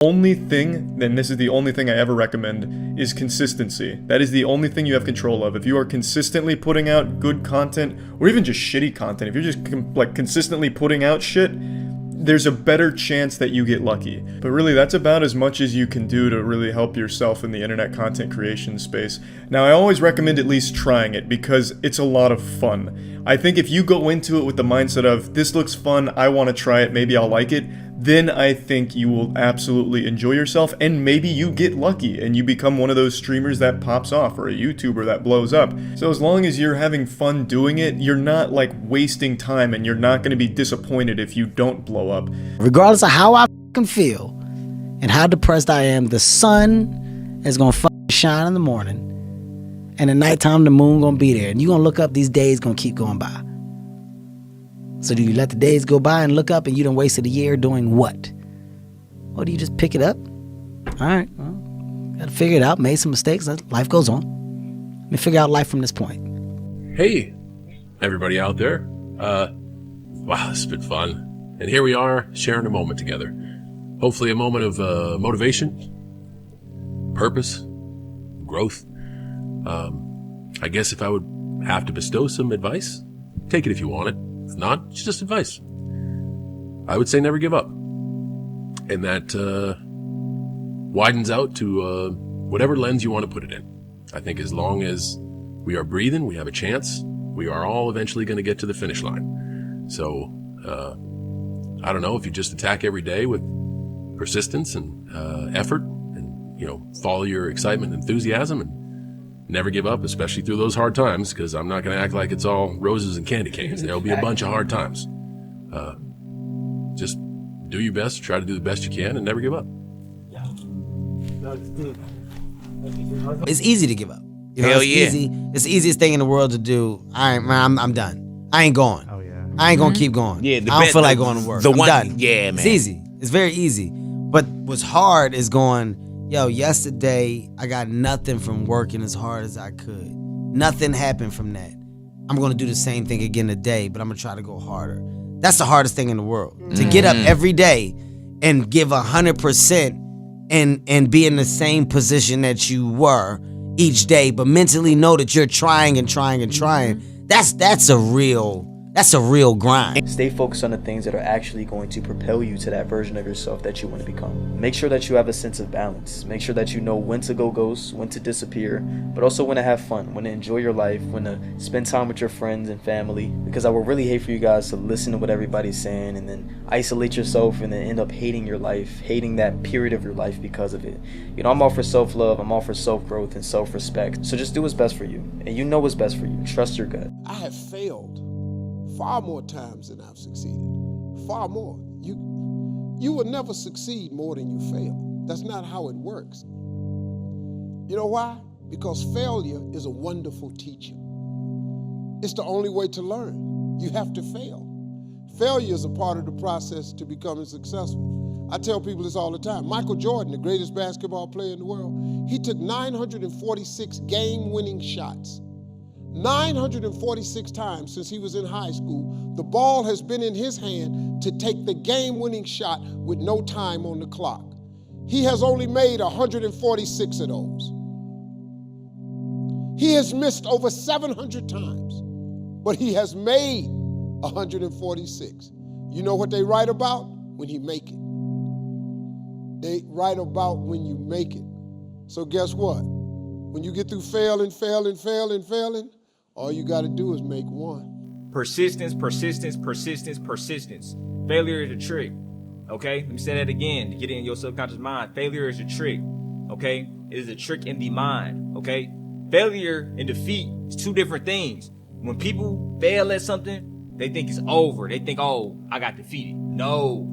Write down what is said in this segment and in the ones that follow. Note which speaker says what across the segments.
Speaker 1: Only thing, and this is the only thing I ever recommend, is consistency. That is the only thing you have control of. If you are consistently putting out good content, or even just shitty content, if you're just consistently putting out shit, there's a better chance that you get lucky. But really, that's about as much as you can do to really help yourself in the internet content creation space. Now, I always recommend at least trying it because it's a lot of fun. I think if you go into it with the mindset of, this looks fun, I want to try it, maybe I'll like it, then I think you will absolutely enjoy yourself, and maybe you get lucky and you become one of those streamers that pops off, or a YouTuber that blows up. So as long as you're having fun doing it, you're not wasting time, and you're not going to be disappointed if you don't blow up.
Speaker 2: Regardless of how I feel and how depressed I am, the sun is going to shine in the morning, and at nighttime the moon going to be there, and you're going to look up, these days going to keep going by. So do you let the days go by and look up and you done wasted a year doing what? Or do you just pick it up? All right, well, got to figure it out, made some mistakes, life goes on. Let me figure out life from this point.
Speaker 3: Hey, everybody out there. Wow, this has been fun. And here we are sharing a moment together. Hopefully a moment of motivation, purpose, growth. I guess if I would have to bestow some advice, take it if you want it. If not, it's just advice. I would say never give up. And that widens out to whatever lens you want to put it in. I think as long as we are breathing, we have a chance. We are all eventually going to get to the finish line. So, I don't know, if you just attack every day with persistence and effort and, follow your excitement and enthusiasm and never give up, especially through those hard times, because I'm not going to act like it's all roses and candy canes. There'll be a bunch of hard times. Just do your best, try to do the best you can, and never give up.
Speaker 2: It's easy to give up.
Speaker 4: Hell yeah.
Speaker 2: It's the easiest thing in the world to do. I'm done. I ain't going. Oh, yeah. I ain't going to keep going.
Speaker 4: Yeah,
Speaker 2: I don't feel like going to work. I'm done.
Speaker 4: Yeah, man.
Speaker 2: It's easy. It's very easy. But what's hard is going, yesterday I got nothing from working as hard as I could. Nothing happened from that. I'm going to do the same thing again today, but I'm going to try to go harder. That's the hardest thing in the world. To get up every day and give 100% and be in the same position that you were each day, but mentally know that you're trying and trying and trying. That's a real grind.
Speaker 5: Stay focused on the things that are actually going to propel you to that version of yourself that you want to become. Make sure that you have a sense of balance. Make sure that you know when to go ghost, when to disappear, but also when to have fun, when to enjoy your life, when to spend time with your friends and family. Because I would really hate for you guys to listen to what everybody's saying and then isolate yourself and then end up hating your life, hating that period of your life because of it. I'm all for self-love, I'm all for self-growth and self-respect. So just do what's best for you. And you know what's best for you. Trust your gut.
Speaker 6: I have failed far more times than I've succeeded. Far more. You will never succeed more than you fail. That's not how it works. You know why? Because failure is a wonderful teacher. It's the only way to learn. You have to fail. Failure is a part of the process to becoming successful. I tell people this all the time. Michael Jordan, the greatest basketball player in the world, he took 946 game-winning shots. 946 times since he was in high school, the ball has been in his hand to take the game-winning shot with no time on the clock. He has only made 146 of those. He has missed over 700 times, but he has made 146. You know what they write about? When he make it. They write about when you make it. So guess what? When you get through failing, all you got to do is make one.
Speaker 7: Persistence. Failure is a trick, okay? Let me say that again to get it in your subconscious mind. Failure is a trick, okay? It is a trick in the mind, okay? Failure and defeat is two different things. When people fail at something, they think it's over. They think, oh, I got defeated. No,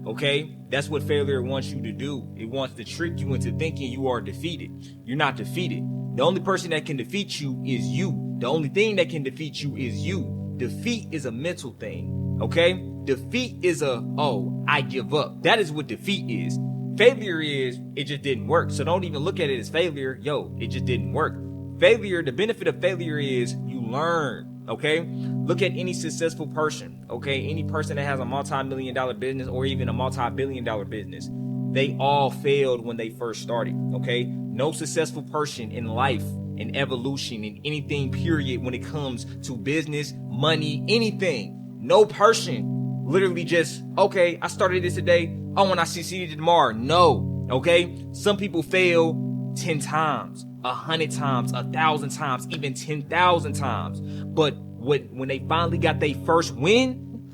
Speaker 7: okay? That's what failure wants you to do. It wants to trick you into thinking you are defeated. You're not defeated. The only person that can defeat you is you. The only thing that can defeat you is you. Defeat is a mental thing, okay? Defeat is I give up. That is what defeat is. Failure is, it just didn't work. So don't even look at it as failure. It just didn't work. Failure, the benefit of failure is you learn, okay? Look at any successful person, okay? Any person that has a multi-million-dollar business or even a multi-billion-dollar business. They all failed when they first started, okay? No successful person in life, in evolution, in anything, period, when it comes to business, money, anything. No person literally just, okay, I started this today. Oh, and I succeeded tomorrow. No, okay? Some people fail 10 times, 100 times, 1,000 times, even 10,000 times. But when they finally got their first win,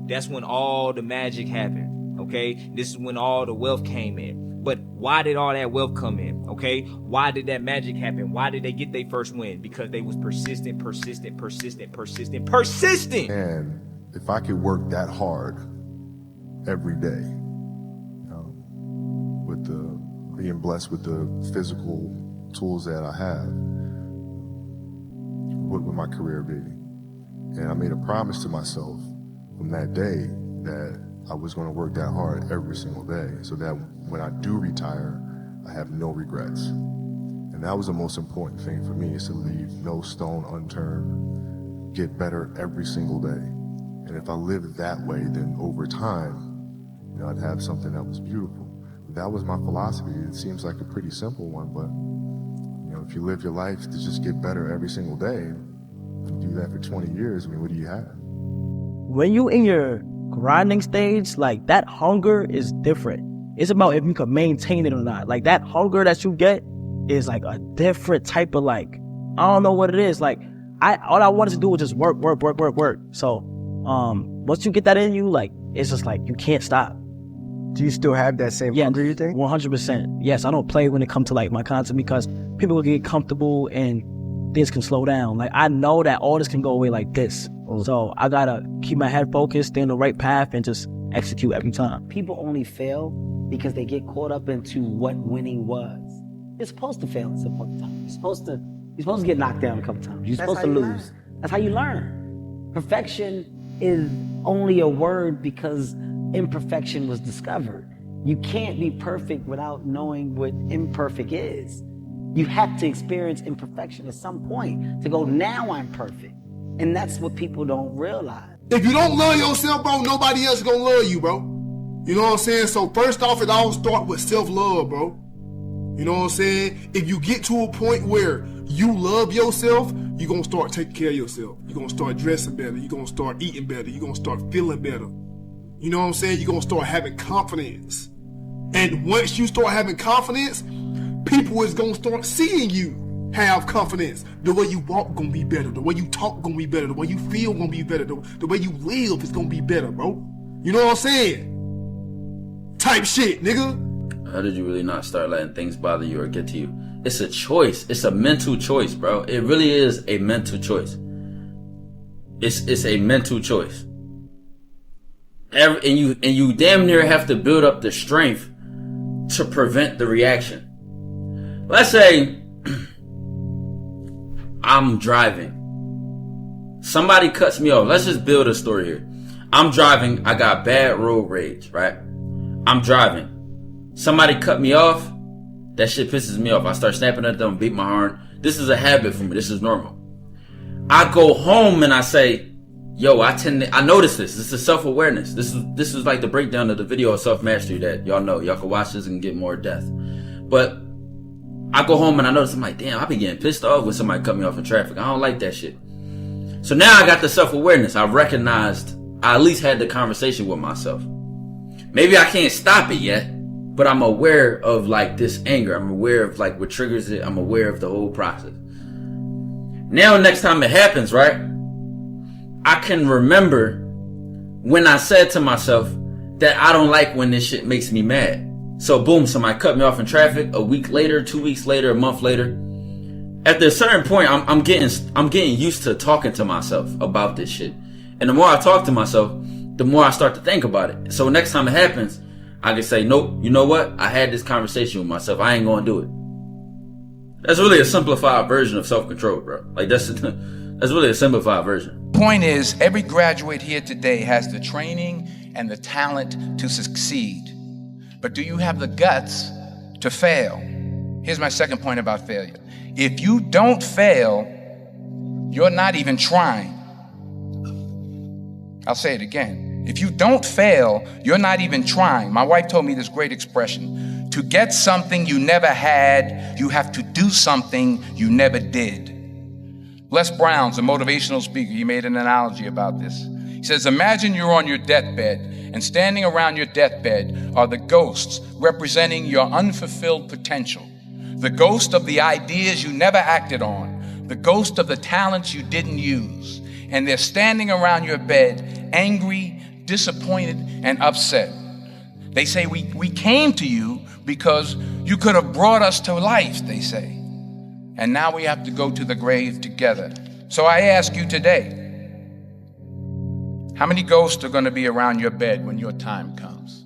Speaker 7: that's when all the magic happened, okay? This is when all the wealth came in. But why did all that wealth come in, okay? Why did that magic happen? Why did they get their first win? Because they was persistent.
Speaker 4: And if I could work that hard every day, with being blessed with the physical tools that I have, what would my career be? And I made a promise to myself from that day that I was going to work that hard every single day, so that when I do retire, I have no regrets. And that was the most important thing for me, is to leave no stone unturned, get better every single day. And if I lived that way, then over time, I'd have something that was beautiful. That was my philosophy. It seems like a pretty simple one, but if you live your life to just get better every single day, you do that for 20 years, I mean, what do you have?
Speaker 8: When you in your grinding stage, like, that hunger is different. It's about if you can maintain it or not. Like, that hunger that you get is like a different type of, like, I don't know what it is. Like, all I wanted to do was just work. So, once you get that in you, like, it's just like, you can't stop.
Speaker 9: Do you still have that same hunger, you think?
Speaker 8: 100%. Yes, I don't play when it comes to, like, my content, because people will get comfortable and this can slow down. Like, I know that all this can go away like this. So I gotta keep my head focused, stay on the right path, and just execute every time.
Speaker 2: People only fail because they get caught up into what winning was. You're supposed to fail at some point in time. You're supposed to get knocked down a couple times. You're supposed to lose. That's how you learn. Perfection is only a word because imperfection was discovered. You can't be perfect without knowing what imperfect is. You have to experience imperfection at some point to go, now I'm perfect. And that's what people don't realize.
Speaker 10: If you don't love yourself, bro, nobody else is gonna love you, bro. You know what I'm saying? So first off, it all starts with self-love, bro. You know what I'm saying? If you get to a point where you love yourself, you're gonna start taking care of yourself. You're gonna start dressing better. You're gonna start eating better. You're gonna start feeling better. You know what I'm saying? You're gonna start having confidence. And once you start having confidence, people is gonna start seeing you have confidence. The way you walk gonna be better. The way you talk gonna be better. The way you feel gonna be better. The way you live is gonna be better, bro. You know what I'm saying? Type shit, nigga.
Speaker 11: How did you really not start letting things bother you or get to you? It's a choice. It's a mental choice, bro. It really is a mental choice. It's a mental choice. And you damn near have to build up the strength to prevent the reaction. Let's say I'm driving. Somebody cuts me off. Let's just build a story here. I'm driving. I got bad road rage, right? I'm driving. Somebody cut me off. That shit pisses me off. I start snapping at them, beat my horn. This is a habit for me. This is normal. I go home and I say, yo, I notice this. This is self-awareness. This is like the breakdown of the video of self-mastery that y'all know. Y'all can watch this and get more depth. But I go home and I notice, I'm like, damn, I be getting pissed off when somebody cut me off in traffic. I don't like that shit. So now I got the self-awareness. I recognized, I at least had the conversation with myself. Maybe I can't stop it yet, but I'm aware of like this anger. I'm aware of like what triggers it. I'm aware of the whole process. Now next time it happens, right? I can remember when I said to myself that I don't like when this shit makes me mad. So boom, somebody cut me off in traffic. A week later, 2 weeks later, a month later. At a certain point, I'm getting used to talking to myself about this shit. And the more I talk to myself, the more I start to think about it. So next time it happens, I can say, nope, you know what? I had this conversation with myself. I ain't gonna do it. That's really a simplified version of self-control, bro. Like that's really a simplified version.
Speaker 12: Point is, every graduate here today has the training and the talent to succeed. But do you have the guts to fail? Here's my second point about failure. If you don't fail, you're not even trying. I'll say it again. If you don't fail, you're not even trying. My wife told me this great expression: to get something you never had, you have to do something you never did. Les Brown's a motivational speaker. He made an analogy about this. He says, imagine you're on your deathbed, and standing around your deathbed are the ghosts representing your unfulfilled potential. The ghost of the ideas you never acted on, the ghost of the talents you didn't use. And they're standing around your bed, angry, disappointed, and upset. They say, we came to you because you could have brought us to life, they say. And now we have to go to the grave together. So I ask you today, how many ghosts are going to be around your bed when your time comes?